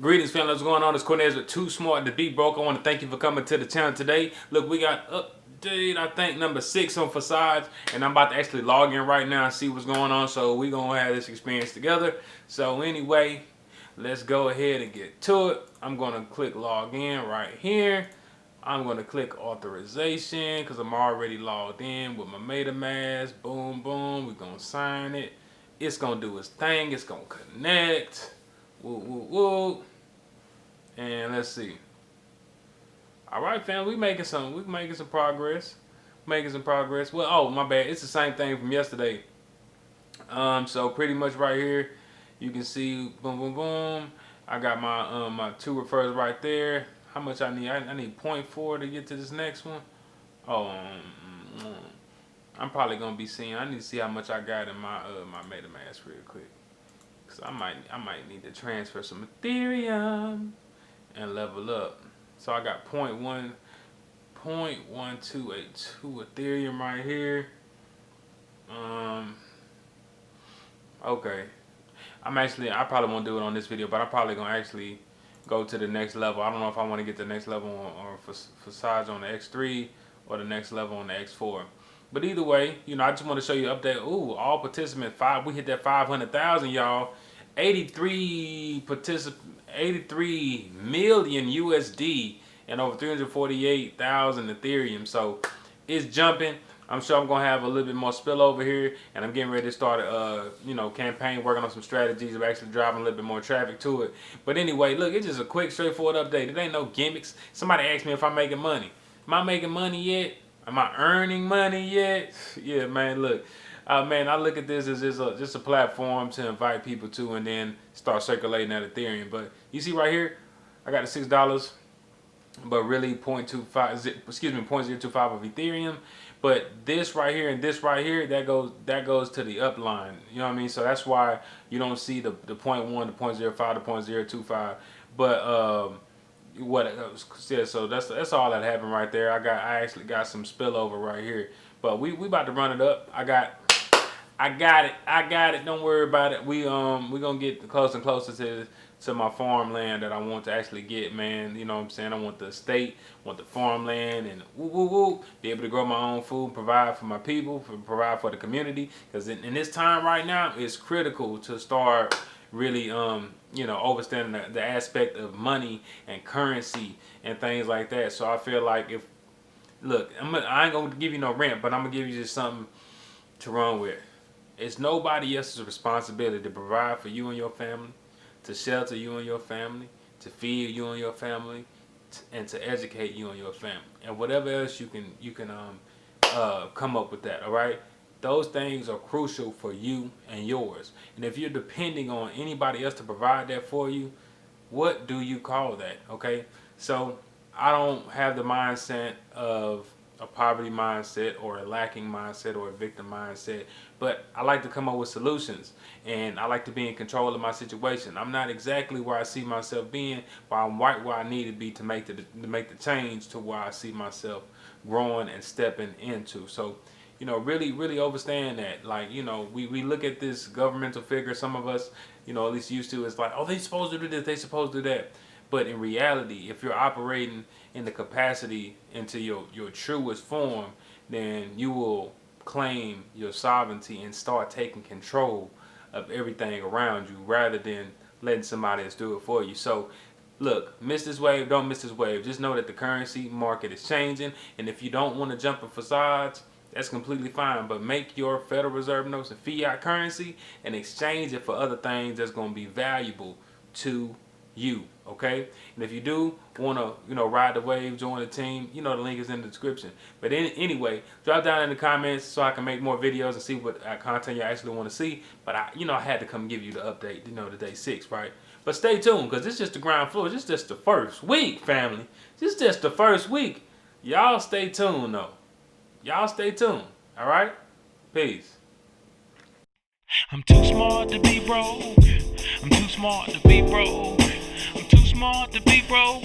Greetings, family. What's going on? It's Cornez with Too Smart to Be Broke. I want to thank you for coming to the channel today. Look, we got update, I think, number 6 on Forsage, and I'm about to actually log in right now and see what's going on. So we're going to have this experience together. So anyway, let's go ahead and get to it. I'm going to click log in right here. I'm going to click authorization because I'm already logged in with my MetaMask. Boom, boom. We're going to sign it. It's going to do its thing. It's going to connect. Woo, woo, woo. And let's see. All right, fam, we making some progress. Well, oh, my bad. It's the same thing from yesterday. So pretty much right here, you can see, boom, boom, boom. I got my my 2 refers right there. How much I need? I need 0.4 to get to this next one. Oh, I'm probably gonna be seeing. I need to see how much I got in my my MetaMask real quick, cause I might need to transfer some Ethereum and level up. So I got 0.1282 Ethereum right here. Okay. I probably won't do it on this video, but I'm probably gonna actually go to the next level. I don't know if I want to get the next level or Forsage on the X3 or the next level on the X4. But either way, you know, I just want to show you an update. Ooh, all participant 5. We hit that 500,000, y'all. 83 million USD and over 348,000 Ethereum. So it's jumping. I'm sure I'm gonna have a little bit more spillover here, and I'm getting ready to start a campaign, working on some strategies of actually driving a little bit more traffic to it. But anyway, look, it's just a quick, straightforward update. It ain't no gimmicks. Somebody asked me if I'm making money. Am I making money yet? Am I earning money yet? Yeah, man. Look, man, I look at this as just a platform to invite people to, and then start circulating that Ethereum. But you see right here, I got the $6, but really 0.025 of Ethereum. But this right here and this right here, that goes to the upline. You know what I mean? So that's why you don't see the 0.1, the 0.05, the 0.025. But what it says, so that's all that happened right there. I actually got some spillover right here. But we about to run it up. I got it. Don't worry about it. We gonna get closer and closer to my farmland that I want to actually get, man. You know what I'm saying? I want the estate, want the farmland, and be able to grow my own food, provide for my people, provide for the community. Because in this time right now, it's critical to start really understanding the aspect of money and currency and things like that. So I feel like I ain't gonna give you no rent, but I'm gonna give you just something to run with. It's nobody else's responsibility to provide for you and your family, to shelter you and your family, to feed you and your family, and to educate you and your family, and whatever else you can come up with that. All right, those things are crucial for you and yours. And if you're depending on anybody else to provide that for you, what do you call that? Okay, so I don't have the mindset of a poverty mindset or a lacking mindset or a victim mindset, but I like to come up with solutions, and I like to be in control of my situation. I'm not exactly where I see myself being, but I'm right where I need to be to make the change to where I see myself growing and stepping into. So really understand that. Like, we look at this governmental figure, some of us, at least used to, it's like, oh, they supposed to do this, they supposed to do that. But in reality, if you're operating in the capacity into your truest form, then you will claim your sovereignty and start taking control of everything around you rather than letting somebody else do it for you. So look, miss this wave, don't miss this wave. Just know that the currency market is changing, and if you don't want to jump in Forsage, that's completely fine, but make your Federal Reserve notes a fiat currency and exchange it for other things that's going to be valuable to you. Okay, and if you do want to ride the wave, join the team, the link is in the description. But anyway, drop down in the comments so I can make more videos and see what content you actually want to see. But I had to come give you the update, the day 6, right? But stay tuned, because this is just the ground floor. This is just the first week, family. This is just the first week. Y'all stay tuned though. Y'all stay tuned. All right, peace. I'm too smart to be broke. I'm too smart to be broke. I'm too smart to be broke.